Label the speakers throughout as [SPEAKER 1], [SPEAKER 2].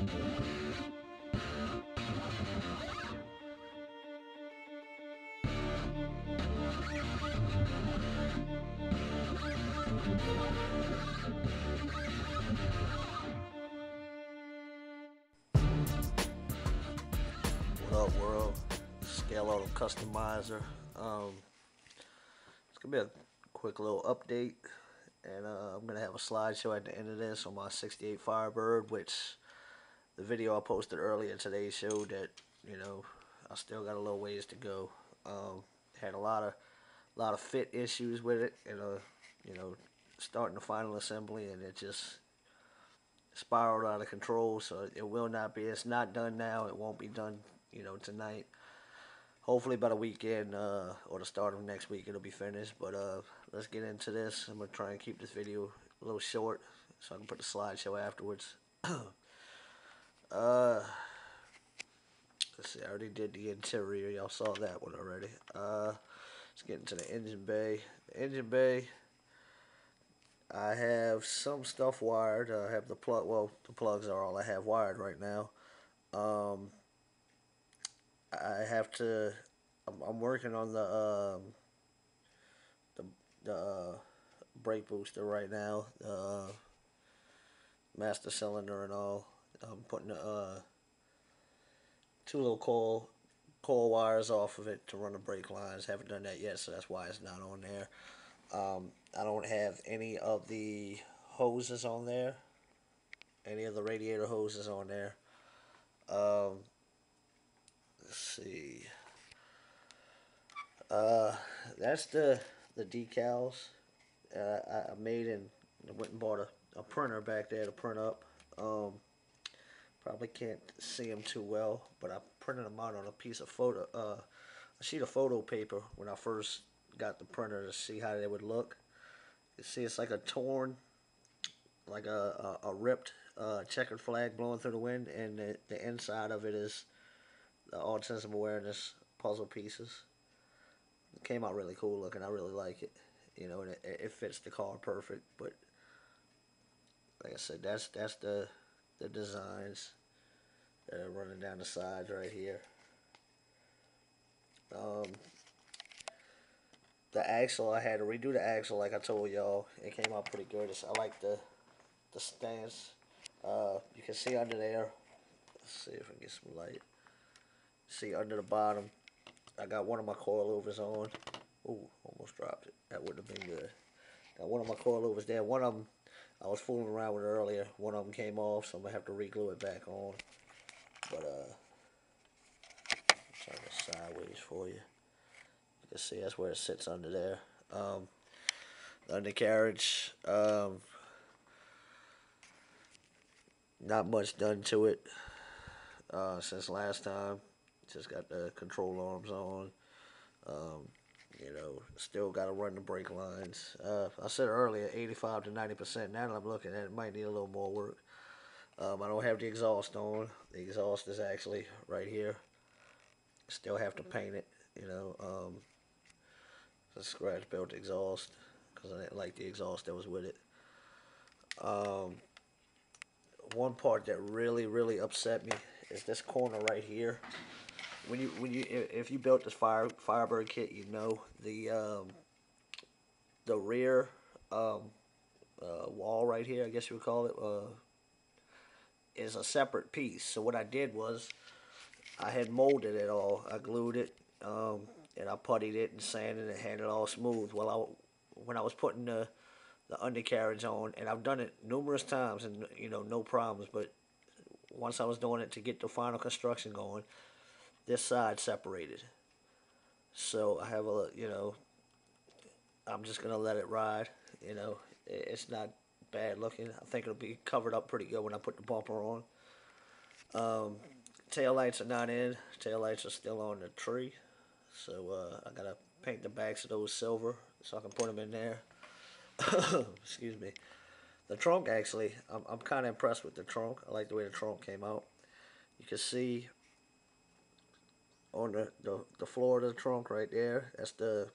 [SPEAKER 1] What up, world? Scale Auto Customizer. It's gonna be a quick little update, and I'm gonna have a slideshow at the end of this on my '68 Firebird, which the video I posted earlier today showed that I still got a little ways to go. Had a lot of fit issues with it, and starting the final assembly, and it just spiraled out of control. So it will not be. It's not done now. It won't be done, tonight. Hopefully by the weekend or the start of next week it'll be finished. But let's get into this. I'm gonna try and keep this video a little short so I can put the slideshow afterwards. uh, let's see. I already did the interior. Y'all saw that one already. Let's get into the engine bay. The engine bay. I have some stuff wired. I have the plug. Well, the plugs are all I have wired right now. I have to. I'm working on the brake booster right now. Master cylinder and all. I'm putting two little coil wires off of it to run the brake lines. Haven't done that yet, so that's why it's not on there. I don't have any of the hoses on there. Any of the radiator hoses on there. Let's see. That's the decals I made, and I went and bought a printer back there to print up. Probably can't see them too well, but I printed them out on a piece of a sheet of photo paper when I first got the printer to see how they would look. You see, it's like a torn, like a ripped checkered flag blowing through the wind, and the inside of it is the autism awareness puzzle pieces. It came out really cool looking. I really like it. And it fits the car perfect. But like I said, that's the designs that are running down the sides right here. The axle, I had to redo the axle like I told y'all. It came out pretty good. I like the stance. You can see under there. Let's see if I can get some light. See under the bottom, I got one of my coilovers on. Ooh, almost dropped it. That wouldn't have been good. Got one of my coilovers there. One of them, I was fooling around with earlier. One of them came off, so I'm going to have to re-glue it back on. But, turn this sideways for you. You can see that's where it sits under there. The undercarriage, not much done to it since last time. Just got the control arms on. Still got to run the brake lines. I said earlier 85 to 90%. Now that I'm looking at it, might need a little more work. I don't have the exhaust on. The exhaust is actually right here. Still have to paint it. The scratch built exhaust because I didn't like the exhaust that was with it. One part that really upset me is this corner right here. If you built this Firebird kit, the rear wall right here, I guess you would call it, is a separate piece. So what I did was I had molded it all. I glued it, and I puttied it and sanded it and had it all smooth. Well, when I was putting the undercarriage on, and I've done it numerous times and no problems, but once I was doing it to get the final construction going, this side separated. So I have I'm just gonna let it ride. It's not bad looking. I think it'll be covered up pretty good when I put the bumper on. Tail lights are not in. Tail lights are still on the tree. So I gotta paint the backs of those silver so I can put them in there. Excuse me. The trunk, actually, I'm kind of impressed with the trunk. I like the way the trunk came out. You can see on the floor of the trunk right there, that's the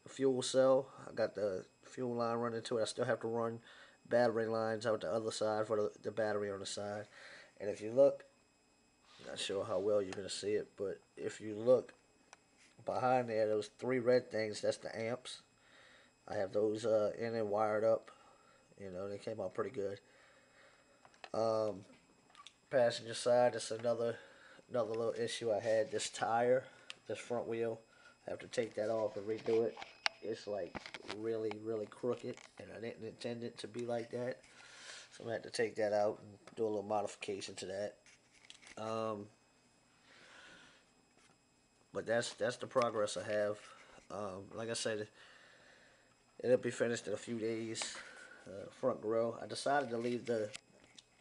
[SPEAKER 1] fuel cell. I got the fuel line running to it. I still have to run battery lines out the other side for the battery on the side. And if you look, not sure how well you're gonna see it, but if you look behind there, those three red things, that's the amps. I have those in and wired up. You know, they came out pretty good. Um, Passenger side, that's another little issue I had. This tire, this front wheel, I have to take that off and redo it. It's like really, really crooked, and I didn't intend it to be like that. So I'm gonna have to take that out and do a little modification to that. Um, but that's the progress I have. Like I said, it'll be finished in a few days. Front grill. I decided to leave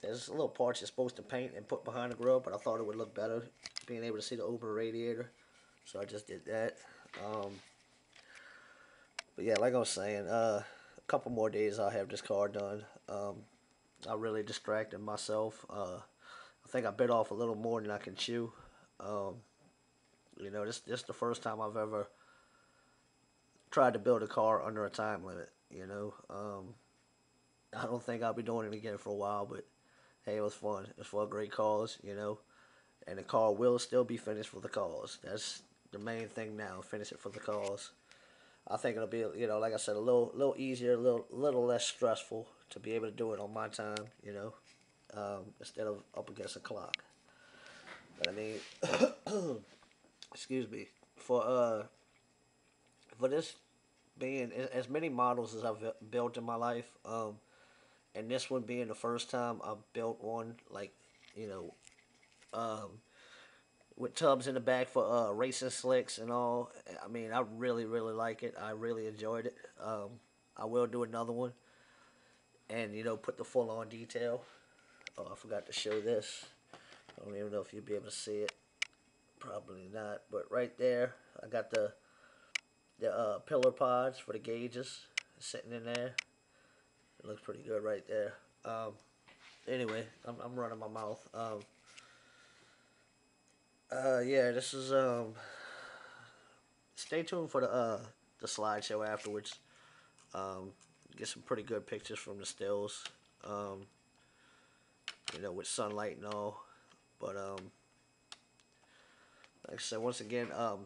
[SPEAKER 1] there's a little parts you're supposed to paint and put behind the grill, but I thought it would look better being able to see the open radiator, so I just did that. Um, but yeah, like I was saying, a couple more days I'll have this car done. I really distracted myself. I think I bit off a little more than I can chew. Um, this the first time I've ever tried to build a car under a time limit. I don't think I'll be doing it again for a while, but hey, it was fun. It was for a great cause. And the car will still be finished for the cause. That's the main thing now. Finish it for the cause. I think it'll be, like I said, a little easier, a little less stressful to be able to do it on my time. Instead of up against a clock. But I mean, excuse me, for this being as many models as I've built in my life, and this one being the first time I've built one, like, you know, um, with tubs in the back for racing slicks and all. I mean, I really, really like it. I really enjoyed it. I will do another one and, put the full on detail. Oh, I forgot to show this. I don't even know if you'll be able to see it. Probably not. But right there, I got the pillar pods for the gauges sitting in there. It looks pretty good right there. Anyway, I'm running my mouth. Yeah, this is Stay tuned for the slideshow afterwards. Um, get some pretty good pictures from the stills. Um, with sunlight and all. But like I said, once again, a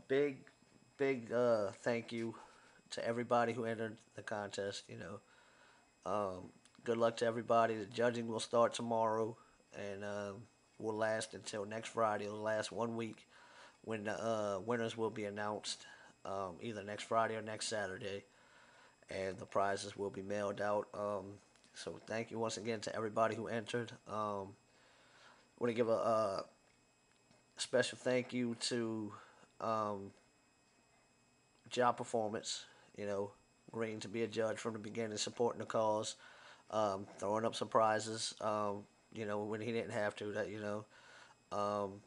[SPEAKER 1] big thank you to everybody who entered the contest. Good luck to everybody. The judging will start tomorrow and will last until next Friday. It'll last 1 week when the winners will be announced either next Friday or next Saturday, and the prizes will be mailed out. So thank you once again to everybody who entered. I want to give a special thank you to Job Performance. Agreeing to be a judge from the beginning, supporting the cause, throwing up surprises. When he didn't have to. Um,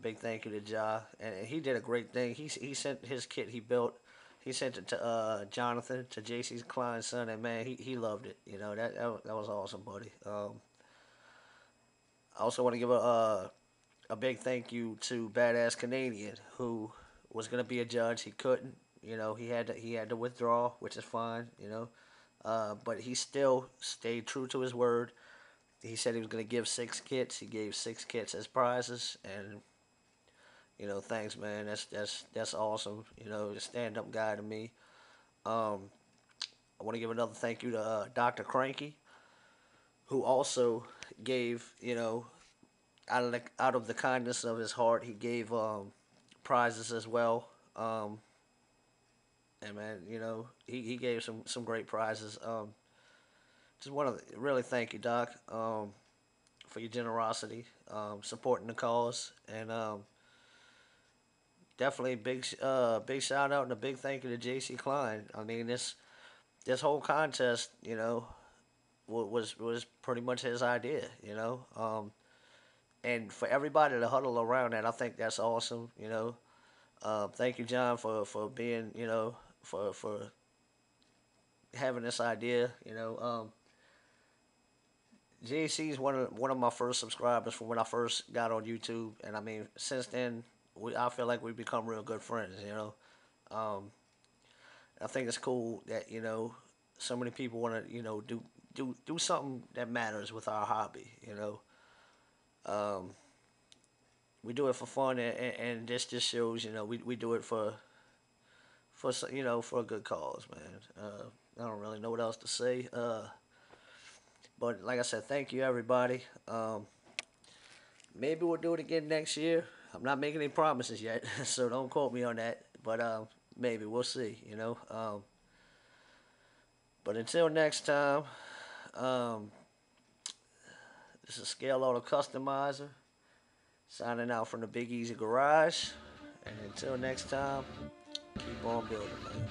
[SPEAKER 1] Big thank you to Ja, and he did a great thing. He sent his kit he built. He sent it to Jonathan, to JC Klein's son, and man, he loved it. That was awesome, buddy. I also want to give a big thank you to Badass Canadian, who was gonna be a judge. He couldn't. He had to withdraw, which is fine. But he still stayed true to his word. He said he was gonna give 6 kits. He gave 6 kits as prizes, and thanks, man. That's awesome. A stand-up guy to me. Um, I want to give another thank you to Dr. Cranky, who also gave, out of the kindness of his heart, he gave prizes as well. And man, he gave some great prizes. Just want to really thank you, Doc, for your generosity, supporting the cause, and definitely big shout out and a big thank you to J.C. Klein. I mean, this whole contest, was pretty much his idea. And for everybody to huddle around that, I think that's awesome. Thank you, John, for being, for having this idea. JC is one of my first subscribers from when I first got on YouTube, and I mean, since then, I feel like we've become real good friends. Um, I think it's cool that so many people want to do something that matters with our hobby. Um, we do it for fun, and this just shows, we do it for a good cause, man. I don't really know what else to say. But like I said, thank you everybody. Maybe we'll do it again next year. I'm not making any promises yet, so don't quote me on that. But maybe we'll see. But until next time, um, this is Scale Auto Customizer signing out from the Big Easy Garage. And until next time, keep on building, man.